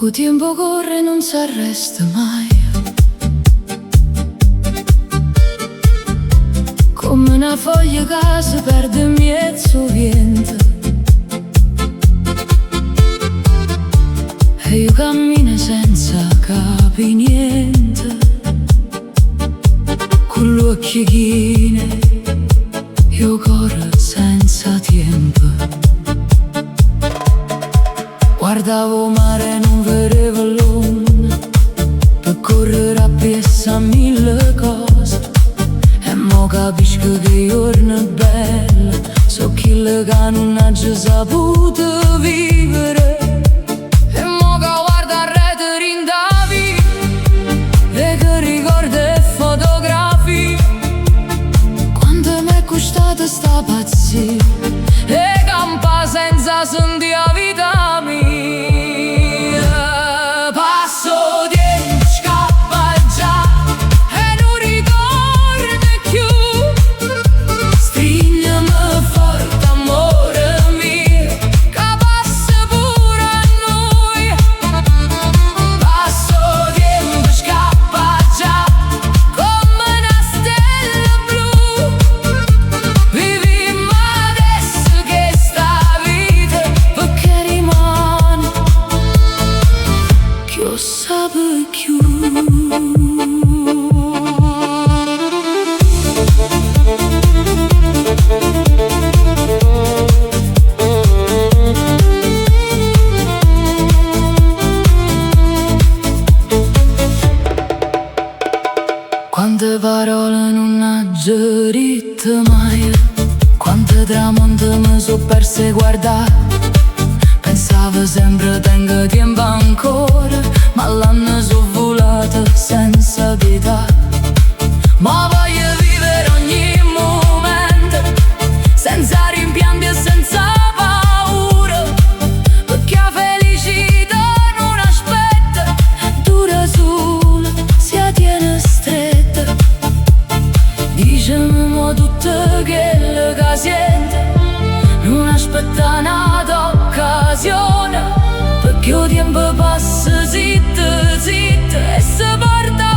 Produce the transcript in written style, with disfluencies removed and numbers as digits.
Poco tiempo corre, non si arresta mai, come una foglia che si perde in mezzo vento. E io cammino senza capi niente, con gli occhi chini, io corro senza tempo. Guardavo mare, non vedevo l'onda, per correre appresso a mille cose. E mo capisco che i giorni belli so quelli che non ha già saputo vivere. E mo che guardo a rete rindavi e che ricordi e fotografie. Quanto mi è costata sta pazzia e campa senza sentire la vita mia. Quante parole non ha gerito mai, quante tramonti mi so perse guardare. Pensavo sempre tengo tempo ancora, ma l'anno so volato senza pietà. Ma voglio vivere ogni momento, senza rimpianti e senza paura, perché la felicità non aspetta, dura sola, si tiene stretta. Dicemi mo tutto quello che sente, non aspetta un'altra occasione, perché il tempo passa zitto, zitto e si porta